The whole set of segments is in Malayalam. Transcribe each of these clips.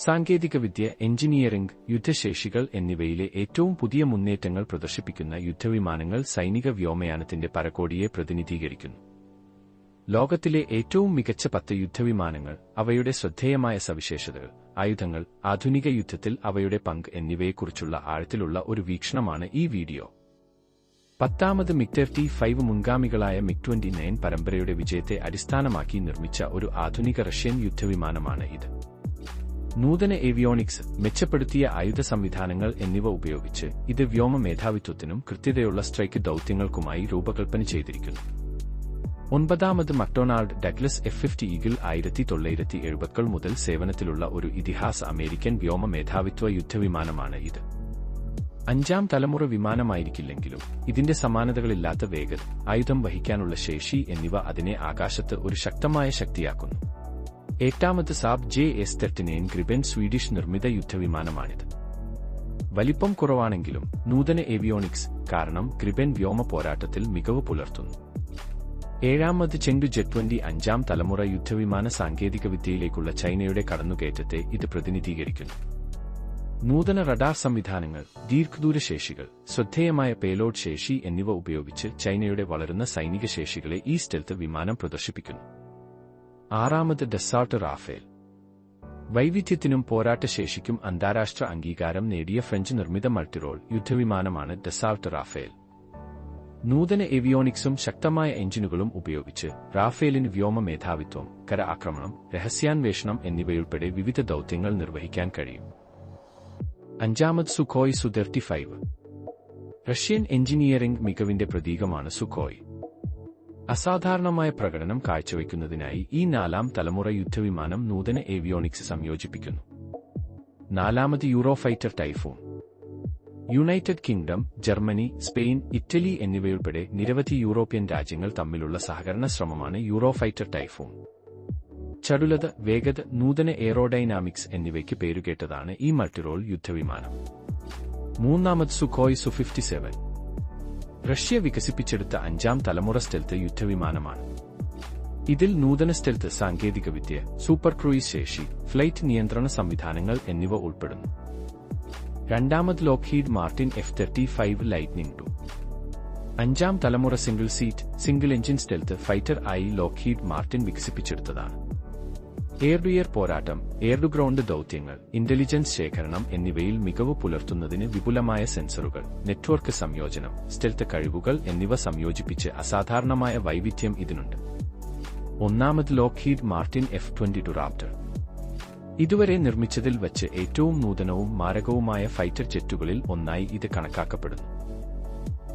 സാങ്കേതികവിദ്യ, എഞ്ചിനീയറിംഗ്, യുദ്ധശേഷികൾ എന്നിവയിലെ ഏറ്റവും പുതിയ മുന്നേറ്റങ്ങൾ പ്രദർശിപ്പിക്കുന്ന യുദ്ധവിമാനങ്ങൾ സൈനിക വ്യോമയാനത്തിന്റെ പരകോടിയെ പ്രതിനിധീകരിക്കുന്നു. ലോകത്തിലെ ഏറ്റവും മികച്ച 10 യുദ്ധവിമാനങ്ങൾ, അവയുടെ ശ്രദ്ധേയമായ സവിശേഷതകൾ, ആയുധങ്ങൾ, ആധുനിക യുദ്ധത്തിൽ അവയുടെ പങ്ക് എന്നിവയെക്കുറിച്ചുള്ള ആഴത്തിലുള്ള ഒരു വീക്ഷണമാണ് ഈ വീഡിയോ. 10ാമത് MiG-35 മുൻഗാമികളായ MiG-29 പരമ്പരയുടെ വിജയത്തെ അടിസ്ഥാനമാക്കി നിർമ്മിച്ച ഒരു ആധുനിക റഷ്യൻ യുദ്ധവിമാനമാണ് ഇത്. നൂതന ഏവിയോണിക്സ്, മെച്ചപ്പെടുത്തിയ ആയുധ സംവിധാനങ്ങൾ എന്നിവ ഉപയോഗിച്ച് ഇത് വ്യോമ മേധാവിത്വത്തിനും കൃത്യതയുള്ള സ്ട്രൈക്ക് ദൌത്യങ്ങൾക്കുമായി രൂപകൽപ്പന ചെയ്തിരിക്കുന്നു. 9ാമത് മക്ഡൊണാൾഡ് ഡഗ്ലസ് F-50 ഈഗിൾ 1970 മുതൽ സേവനത്തിലുള്ള ഒരു ഇതിഹാസ അമേരിക്കൻ വ്യോമ മേധാവിത്വ യുദ്ധവിമാനമാണ് ഇത്. 5ാം തലമുറ വിമാനമായിരിക്കില്ലെങ്കിലും ഇതിന്റെ സമാനതകളില്ലാത്ത വേഗത, ആയുധം വഹിക്കാനുള്ള ശേഷി എന്നിവ അതിനെ ആകാശത്ത് ഒരു ശക്തമായ ശക്തിയാക്കുന്നു. 8ാമത് സാബ് JS-39 ഗ്രിബൻ സ്വീഡിഷ് നിർമ്മിത യുദ്ധവിമാനമാണിത്. വലിപ്പം കുറവാണെങ്കിലും നൂതന ഏവിയോണിക്സ് കാരണം ഗ്രിബൻ വ്യോമ പോരാട്ടത്തിൽ മികവ് പുലർത്തുന്നു. 7ാമത് ചെങ്ഡു ജെറ്റ്-20 5ാം തലമുറ യുദ്ധവിമാന സാങ്കേതികവിദ്യയിലേക്കുള്ള ചൈനയുടെ കടന്നുകയറ്റത്തെ ഇത് പ്രതിനിധീകരിക്കുന്നു. നൂതന റഡാർ സംവിധാനങ്ങൾ, ദീർഘദൂരശേഷികൾ, ശ്രദ്ധേയമായ പേലോഡ് ശേഷി എന്നിവ ഉപയോഗിച്ച് ചൈനയുടെ വളരുന്ന സൈനിക ശേഷികളെ ഈ സ്റ്റെൽത്ത് വിമാനം പ്രദർശിപ്പിക്കുന്നു. 6ാമത് ഡസാൾട്ട് റാഫേൽ. വൈവിധ്യത്തിനും പോരാട്ടശേഷിക്കും അന്താരാഷ്ട്ര അംഗീകാരം നേടിയ ഫ്രഞ്ച് നിർമ്മിത മൾട്ടിറോൾ യുദ്ധവിമാനമാണ് ഡസാൾട്ട് റാഫേൽ. നൂതന ഏവിയോണിക്സും ശക്തമായ എഞ്ചിനുകളും ഉപയോഗിച്ച് റാഫേലിന് വ്യോമ മേധാവിത്വം, കര ആക്രമണം, രഹസ്യാന്വേഷണം എന്നിവയുൾപ്പെടെ വിവിധ ദൌത്യങ്ങൾ നിർവഹിക്കാൻ കഴിയും. 5ാമത് സുഖോയ് Su-35. റഷ്യൻ എഞ്ചിനീയറിംഗ് മികവിന്റെ പ്രതീകമാണ് സുഖോയ്. അസാധാരണമായ പ്രകടനം കാഴ്ചവെക്കുന്നതിനായി ഈ 4ാം തലമുറ യുദ്ധവിമാനം നൂതന ഏവിയോണിക്സ് സംയോജിപ്പിക്കുന്നു. 4ാമത് Eurofighter Typhoon. United Kingdom, Germany, Spain, Italy എന്നിവയുൾപ്പെടെ നിരവധി യൂറോപ്യൻ രാജ്യങ്ങൾ തമ്മിലുള്ള സഹകരണ ശ്രമമാണ് യൂറോഫൈറ്റർ ടൈഫൂൺ. ചടുലത, വേഗത, നൂതന എയറോഡൈനാമിക്സ് എന്നിവയ്ക്ക് പേരുകേട്ടതാണ് ഈ മൾട്ടിറോൾ യുദ്ധവിമാനം. 3ാമത് സുഖോയ് Su-57. റഷ്യ വികസിപ്പിച്ചെടുത്ത 5ാം തലമുറ സ്റ്റെൽത്ത് യുദ്ധവിമാനമാണ്. ഇതിൽ നൂതന സ്റ്റെൽത്ത് സാങ്കേതികവിദ്യ, സൂപ്പർ ക്രൂയിസ് ശേഷി, ഫ്ലൈറ്റ് നിയന്ത്രണ സംവിധാനങ്ങൾ എന്നിവ ഉൾപ്പെടുന്നു. 2ാമത് Lockheed Martin F-35 lightning II. 5ാം തലമുറ single seat, single engine stealth fighter ആയി ലോക്ഹീഡ് മാർട്ടിൻ വികസിപ്പിച്ചെടുത്തതാണ്. എയർ ടു എയർ പോരാട്ടം, എയർ ടു ഗ്രൗണ്ട് ദൌത്യങ്ങൾ, ഇന്റലിജൻസ് ശേഖരണം എന്നിവയിൽ മികവ് പുലർത്തുന്നതിന് വിപുലമായ സെൻസറുകൾ, നെറ്റ്വർക്ക് സംയോജനം, സ്റ്റെൽത്ത് കഴിവുകൾ എന്നിവ സംയോജിപ്പിച്ച് അസാധാരണമായ വൈവിധ്യം ഇതിനുണ്ട്. 1ാമത് ലോക്ഹീഡ് മാർട്ടിൻ F-22 റാപ്റ്റർ. ഇതുവരെ നിർമ്മിച്ചതിൽ വച്ച് ഏറ്റവും നൂതനവും മാരകവുമായ ഫൈറ്റർ ജെറ്റുകളിൽ ഒന്നായി ഇത് കണക്കാക്കപ്പെടുന്നു.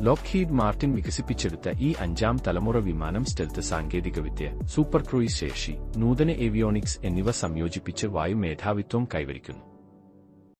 ലോക്ഹീഡ് മാർട്ടിൻ വികസിപ്പിച്ചെടുത്ത ഈ 5ാം തലമുറ വിമാനം സ്റ്റെൽത്ത് സാങ്കേതികവിദ്യ, സൂപ്പർ ക്രൂയിസ് ശേഷി, നൂതന ഏവിയോണിക്സ് എന്നിവ സംയോജിപ്പിച്ച് വായു മേധാവിത്വം കൈവരിക്കുന്നു.